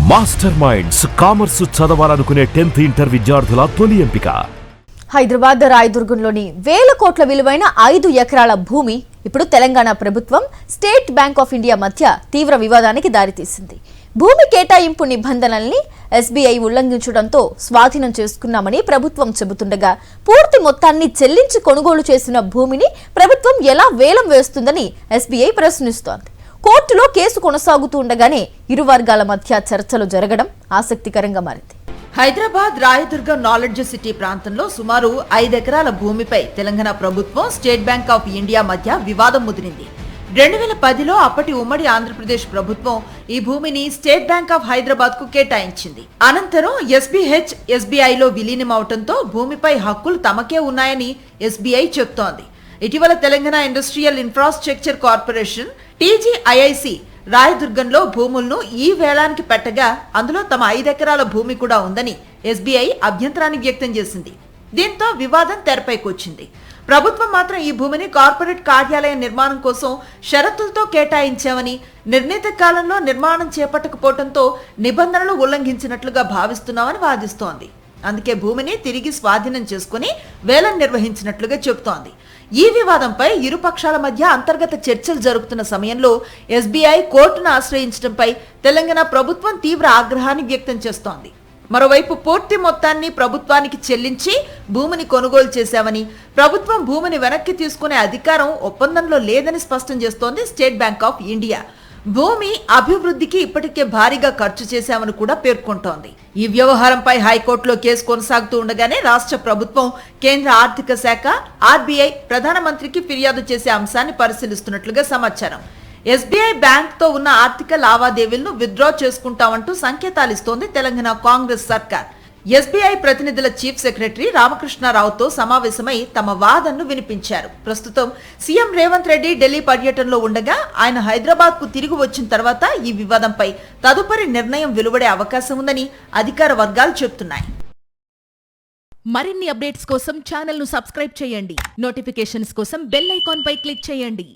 Master minds commerce చదవాలనుకునే 10th inter విద్యార్థుల తొలి ఎంపిక. హైదరాబాద్ రాయదుర్గంలోని వేల కోట్ల విలువైన 5 ఎకరాల భూమి ఇప్పుడు తెలంగాణ ప్రభుత్వం స్టేట్ బ్యాంక్ ఆఫ్ ఇండియా మధ్య తీవ్ర వివాదానికి దారితీసింది. భూమి కేటాయింపు నిబంధనల్ని ఎస్బీఐ ఉల్లంఘించడంతో స్వాధీనం చేసుకున్నామని ప్రభుత్వం చెబుతుండగా పూర్తి మొత్తాన్ని చెల్లించి కొనుగోలు చేసిన భూమిని ప్రభుత్వం ఎలా వేలం వేస్తుందని ఎస్బీఐ ప్రశ్నిస్తోంది. కోర్టులో కేసు కొనసాగుతుండగానే ఇరు వర్గాల మధ్య చర్చలు జరగడం ఆసక్తికరంగా మారింది. హైదరాబాద్ రాయదుర్గం నాలెడ్జ్ సిటీ ప్రాంతంలో సుమారు 5 ఎకరాల భూమిపై తెలంగాణ ప్రభుత్వం స్టేట్ బ్యాంక్ ఆఫ్ ఇండియా మధ్య వివాదం ముదిరింది. 2010లో అప్పటి ఉమ్మడి ఆంధ్రప్రదేశ్ ప్రభుత్వం ఈ భూమిని స్టేట్ బ్యాంక్ ఆఫ్ హైదరాబాద్ కు కేటాయించింది. అనంతరం ఎస్బీహెచ్ ఎస్బీఐలో విలీనం అవడంతో భూమిపై హక్కులు తమకే ఉన్నాయని ఎస్బీఐ చెబుతోంది. ఇటీవల Telangana industrial infrastructure corporation TGIIC రాయదుర్గంలో భూములను ఈ వేలానికి పెట్టగా అందులో తమ 5 ఎకరాల భూమి కూడా ఉందని ఎస్బీఐ అభ్యంతరాన్ని వ్యక్తం చేసింది. దీంతో వివాదం తెరపైకొచ్చింది. ప్రభుత్వం మాత్రం ఈ భూమిని కార్పొరేట్ కార్యాలయ నిర్మాణం కోసం షరతులతో కేటాయించామని, నిర్ణీత కాలంలో నిర్మాణం చేపట్టకపోవడంతో నిబంధనలు ఉల్లంఘించినట్లుగా భావిస్తున్నామని వాదిస్తోంది. అందుకే భూమిని తిరిగి స్వాధీనం చేసుకుని వేలం నిర్వహించినట్లుగా చెబుతోంది. ఈ వివాదంపై ఇరు పక్షాల మధ్య అంతర్గత చర్చలు జరుగుతున్న సమయంలో ఎస్బీఐ కోర్టును ఆశ్రయించడంపై తెలంగాణ ప్రభుత్వం తీవ్ర ఆగ్రహాన్ని వ్యక్తం చేస్తోంది. మరోవైపు పూర్తి మొత్తాన్ని ప్రభుత్వానికి చెల్లించి భూమిని కొనుగోలు చేశామని, ప్రభుత్వం భూమిని వెనక్కి తీసుకునే అధికారం ఒప్పందంలో లేదని స్పష్టం చేస్తోంది స్టేట్ బ్యాంక్ ఆఫ్ ఇండియా. భూమి అభివృద్ధికి ఇప్పటికే భారీగా ఖర్చు చేశామని కూడా పేర్కొంటోంది. ఈ వ్యవహారంపై హైకోర్టులో కేసు కొనసాగుతూ ఉండగానే రాష్ట్ర ప్రభుత్వం కేంద్ర ఆర్థిక శాఖ, ఆర్బీఐ ప్రధానమంత్రికి ఫిర్యాదు చేసే అంశాన్ని పరిశీలిస్తున్నట్లుగా సమాచారం. ఎస్బీఐ బ్యాంక్ తో ఉన్న ఆర్థిక లావాదేవీలను విత్డ్రా చేసుకుంటామంటూ సంకేతాలిస్తోంది తెలంగాణ కాంగ్రెస్ సర్కార్. ఎస్బీఐ ప్రతినిధుల చీఫ్ సెక్రటరీ రామకృష్ణారావుతో సమావేశమై తమ వాదనను వినిపించారు. ప్రస్తుతం సీఎం రేవంత్ రెడ్డి ఢిల్లీ పర్యటనలో ఉండగా ఆయన హైదరాబాద్ కు తిరిగి వచ్చిన తర్వాత ఈ వివాదంపై తదుపరి నిర్ణయం వెలువడే అవకాశం ఉందని అధికార వర్గాలు చెబుతున్నాయి. మరిన్ని అప్డేట్స్ కోసం ఛానల్ ను సబ్స్క్రైబ్ చేయండి. నోటిఫికేషన్స్ కోసం బెల్ ఐకాన్ పై క్లిక్ చేయండి.